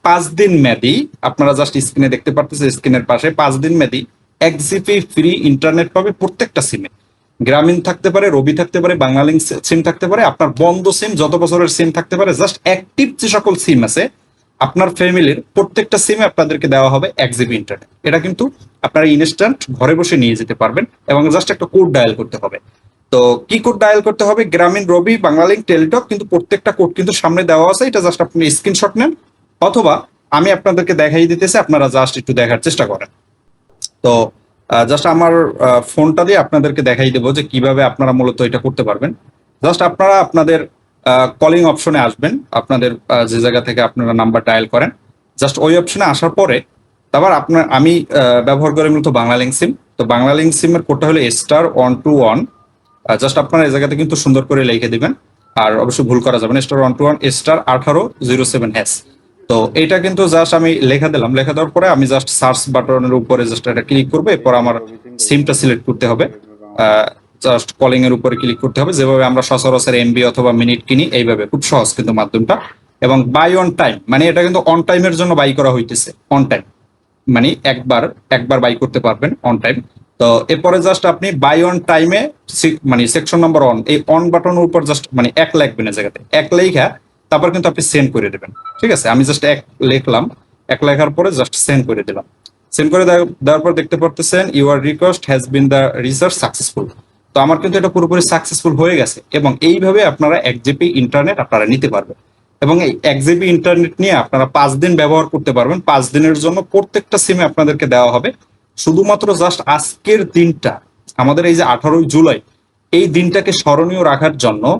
5 দিন মেয়াদি, আপনারা জাস্ট স্ক্রিনে দেখতে পারতেছেন, স্ক্রিনের পাশে 5 দিন মেয়াদি 1 জিবি ফ্রি ইন্টারনেট পাবে প্রত্যেকটা সিমে। গ্রামীণ থাকতে পারে, রবি থাকতে পারে, বাংলালিংক সিম থাকতে পারে, আপনার বন্ধ সিম যত বছরের সিম থাকতে পারে, জাস্ট অ্যাক্টিভ যে সকল সিম আছে আপনার ফ্যামিলির প্রত্যেকটা সিমে আপনাদেরকে দেওয়া হবে 1 জিবি ইন্টারনেট। এটা কিন্তু আপনারা ইনস্ট্যান্ট ঘরে বসে নিয়ে যেতে পারবেন এবং জাস্ট একটা কোড ডায়াল করতে হবে। তো কি কোড ডায়াল করতে হবে? গ্রামীণ, রবি, বাংলালিংক, টেলিটক, কিন্তু প্রত্যেকটা কোড কিন্তু সামনে দেওয়া আছে। এটা জাস্ট আপনি স্ক্রিনশট নেন অথবা আমি আপনাদেরকে দেখাই দিতেছি, আপনারা জাস্ট একটু দেখার চেষ্টা করেন। তো জাস্ট আমার ফোনটা দিয়ে আপনাদেরকে দেখাই দেবো যে কিভাবে আপনারা মূলত এটা করতে পারবেন। জাস্ট আপনারা আপনাদের কলিং অপশনে আসবেন, আপনাদের যে জায়গা থেকে আপনারা নাম্বার ডায়াল করেন, জাস্ট ওই অপশনে আসার পরে তারপর আপনার আমি ব্যবহার করি মূলত বাংলালিংক সিম। তো বাংলালিংক সিমের কোডটা হলো *121। জাস্ট আপনারা এই জায়গাতে কিন্তু সুন্দর করে লিখে দিবেন, আর অবশ্যই ভুল করা যাবে না। *121 *1807#। তো এটা কিন্তু জাস্ট আমি লেখা দিলাম, লেখা দেওয়ার পরে আমি জাস্ট সার্চ বাটনের উপরে জাস্ট এটা ক্লিক করবো। এরপর আমার সিমটা সিলেক্ট করতে হবে, জাস্ট কলিং এর উপরে ক্লিক করতে হবে, যেভাবে আমরা সচরাচর এমবি অথবা মিনিট কিনি এইভাবে। খুব সহজ কিন্তু মাধ্যমটা। এবং বাই অন টাইম, মানে এটা কিন্তু অন টাইমের জন্য বাই করা হইতেছে। অন টাইম মানে একবার একবার বাই করতে পারবেন অন টাইম। তো এরপরে জাস্ট আপনি বাই অন টাইমে মানে সেকশন নাম্বার অন, এই অন বাটনের উপর জাস্ট মানে 1 লিখবেন, এই জায়গাতে 1 লেখা তারপর কিন্তু আপনি সেন্ড করে দেবেন। ঠিক আছে, আমি জাস্ট 1 লিখলাম, 1 লেখার পরে জাস্ট সেন্ড করে দিলাম। সেন্ড করে দেওয়ার পর দেখতে পারতেছেন your request has been the research successful. তো আমার কিন্তু এটা পুরোপুরি সাকসেসফুল হয়ে গেছে এবং এইভাবে আপনারা 1 জিবি ইন্টারনেট আপনারা নিতে পারবেন। এবং এই 1 জিবি ইন্টারনেট নিয়ে আপনারা 5 দিন ব্যবহার করতে পারবেন। 5 দিনের জন্য প্রত্যেকটা সিমে আপনাদেরকে দেওয়া হবে। শুধুমাত্র জাস্ট আজকের দিনটা, আমাদের এই যে 18ই জুলাই, এই দিনটাকে স্মরণীয় রাখার জন্য